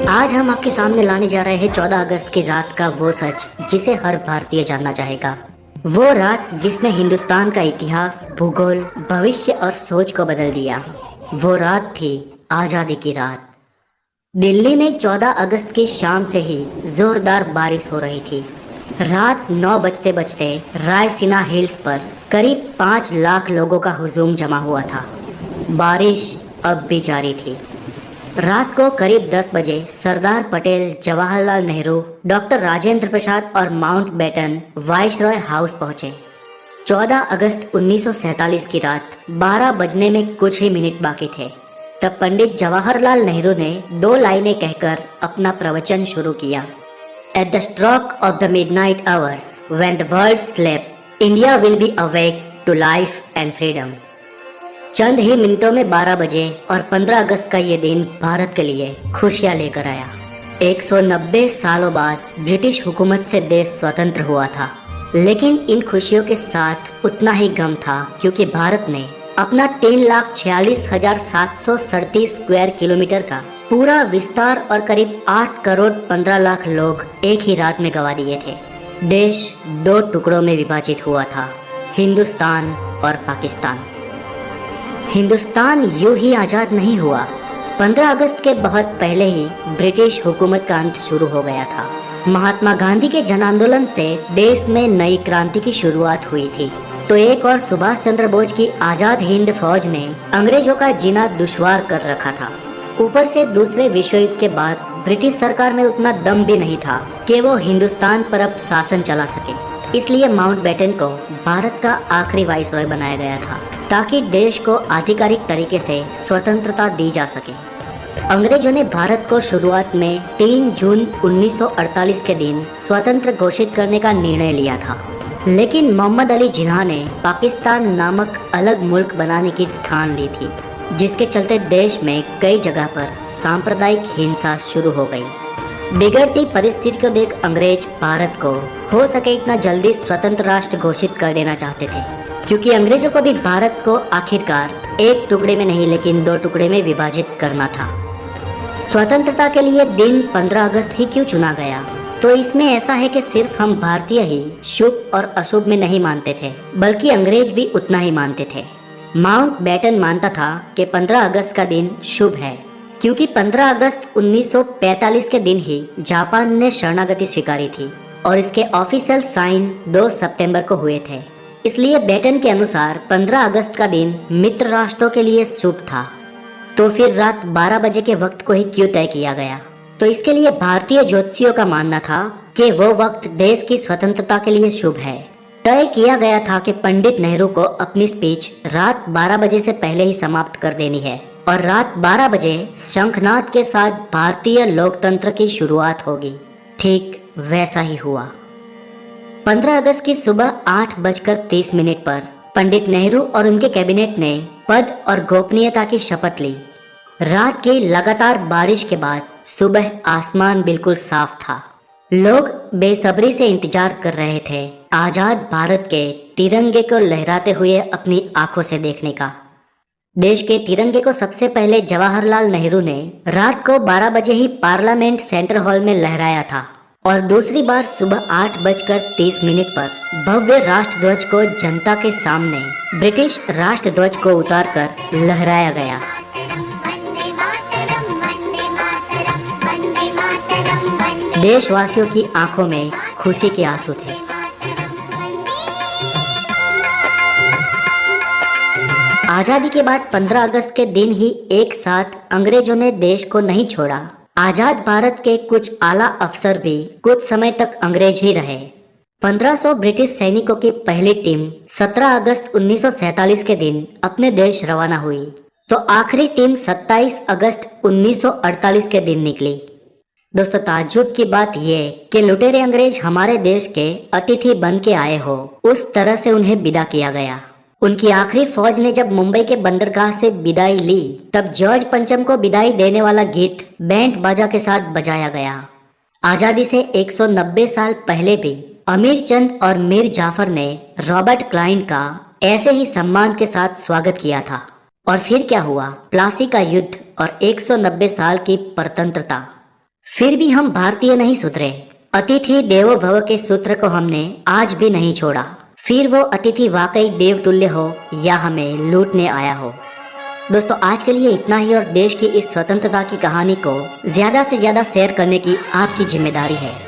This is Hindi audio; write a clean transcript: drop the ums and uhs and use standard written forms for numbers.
आज हम आपके सामने लाने जा रहे हैं 14 अगस्त की रात का वो सच जिसे हर भारतीय जानना चाहेगा। वो रात जिसने हिंदुस्तान का इतिहास, भूगोल, भविष्य और सोच को बदल दिया। वो रात थी आज़ादी की रात। दिल्ली में 14 अगस्त की शाम से ही जोरदार बारिश हो रही थी। रात 9 बजते बजते रायसीना हिल्स पर करीब 5 लाख लोगों का हुजूम जमा हुआ था। बारिश अब भी जारी थी। रात को करीब 10 बजे सरदार पटेल, जवाहरलाल नेहरू, डॉक्टर राजेंद्र प्रसाद और माउंटबेटन वाइसरॉय हाउस पहुंचे। 14 अगस्त 1947 की रात 12 बजने में कुछ ही मिनट बाकी थे। तब पंडित जवाहरलाल नेहरू ने 2 लाइनें कहकर अपना प्रवचन शुरू किया। At the stroke of the midnight hours when the world sleeps, India will be awake to life and freedom. चंद ही मिनटों में 12 बजे और 15 अगस्त का ये दिन भारत के लिए खुशियां लेकर आया। 190 सालों बाद ब्रिटिश हुकूमत से देश स्वतंत्र हुआ था, लेकिन इन खुशियों के साथ उतना ही गम था, क्योंकि भारत ने अपना 3,46,737 स्क्वायर किलोमीटर का पूरा विस्तार और करीब 8 करोड़ 15 लाख लोग एक ही रात में गंवा दिए थे। देश 2 टुकड़ों में विभाजित हुआ था, हिंदुस्तान और पाकिस्तान। हिंदुस्तान यूं ही आज़ाद नहीं हुआ। 15 अगस्त के बहुत पहले ही ब्रिटिश हुकूमत का अंत शुरू हो गया था। महात्मा गांधी के जन आंदोलन से देश में नई क्रांति की शुरुआत हुई थी, तो एक और सुभाष चंद्र बोस की आज़ाद हिंद फौज ने अंग्रेजों का जीना दुश्वार कर रखा था। ऊपर से दूसरे विश्व युद्ध के बाद ब्रिटिश सरकार में उतना दम भी नहीं था कि वो हिंदुस्तान पर अब शासन चला सके। इसलिए माउंटबेटन को भारत का आखिरी वाइसरॉय बनाया गया था, ताकि देश को आधिकारिक तरीके से स्वतंत्रता दी जा सके। अंग्रेजों ने भारत को शुरुआत में 3 जून 1948 के दिन स्वतंत्र घोषित करने का निर्णय लिया था, लेकिन मोहम्मद अली जिन्ना ने पाकिस्तान नामक अलग मुल्क बनाने की ठान ली थी, जिसके चलते देश में कई जगह पर सांप्रदायिक हिंसा शुरू हो गई। बिगड़ती परिस्थिति को देख अंग्रेज भारत को हो सके इतना जल्दी स्वतंत्र राष्ट्र घोषित कर देना चाहते थे, क्योंकि अंग्रेजों को भी भारत को आखिरकार एक टुकड़े में नहीं लेकिन 2 टुकड़े में विभाजित करना था। स्वतंत्रता के लिए दिन 15 अगस्त ही क्यों चुना गया? तो इसमें ऐसा है कि सिर्फ हम भारतीय ही शुभ और अशुभ में नहीं मानते थे, बल्कि अंग्रेज भी उतना ही मानते थे। माउंटबेटन मानता था कि 15 अगस्त का दिन शुभ है, क्योंकि 15 अगस्त 1945 के दिन ही जापान ने शरणागति स्वीकारी थी और इसके ऑफिशियल साइन 2 सितंबर को हुए थे। इसलिए बेटन के अनुसार 15 अगस्त का दिन मित्र राष्ट्रों के लिए शुभ था। तो फिर रात 12 बजे के वक्त को ही क्यों तय किया गया? तो इसके लिए भारतीय ज्योतिषियों का मानना था कि वो वक्त देश की स्वतंत्रता के लिए शुभ है। तय किया गया था कि पंडित नेहरू को अपनी स्पीच रात 12 बजे से पहले ही समाप्त कर देनी है और रात 12 बजे शंखनाद के साथ भारतीय लोकतंत्र की शुरुआत होगी। ठीक वैसा ही हुआ। 15 अगस्त की सुबह 8:30 पर पंडित नेहरू और उनके कैबिनेट ने पद और गोपनीयता की शपथ ली। रात की लगातार बारिश के बाद सुबह आसमान बिल्कुल साफ था। लोग बेसब्री से इंतजार कर रहे थे आजाद भारत के तिरंगे को लहराते हुए अपनी आंखों से देखने का। देश के तिरंगे को सबसे पहले जवाहरलाल नेहरू ने रात को 12 बजे ही पार्लियामेंट सेंट्रल हॉल में लहराया था और दूसरी बार सुबह 8:30 पर भव्य राष्ट्रध्वज को जनता के सामने ब्रिटिश राष्ट्रध्वज को उतारकर लहराया गया। देशवासियों की आंखों में खुशी के आंसू थे। आजादी के बाद 15 अगस्त के दिन ही एक साथ अंग्रेजों ने देश को नहीं छोड़ा। आजाद भारत के कुछ आला अफसर भी कुछ समय तक अंग्रेज ही रहे। 1500 ब्रिटिश सैनिकों की पहली टीम 17 अगस्त 1947 के दिन अपने देश रवाना हुई, तो आखिरी टीम 27 अगस्त 1948 के दिन निकली। दोस्तों, ताज्जुब की बात यह कि लुटेरे अंग्रेज हमारे देश के अतिथि बन के आए हो, उस तरह से उन्हें विदा किया गया। उनकी आखिरी फौज ने जब मुंबई के बंदरगाह से विदाई ली, तब जॉर्ज पंचम को विदाई देने वाला गीत बैंड बाजा के साथ बजाया गया। आजादी से 190 साल पहले भी अमीर चंद और मीर जाफर ने रॉबर्ट क्लाइन का ऐसे ही सम्मान के साथ स्वागत किया था। और फिर क्या हुआ? प्लासी का युद्ध और 190 साल की परतंत्रता। फिर भी हम भारतीय नहीं सुधरे। अतिथि देवो भव के सूत्र को हमने आज भी नहीं छोड़ा। फिर वो अतिथि वाकई देवतुल्य हो या हमें लूटने आया हो। दोस्तों आज के लिए इतना ही, और देश की इस स्वतंत्रता की कहानी को ज्यादा से ज्यादा शेयर करने की आपकी जिम्मेदारी है।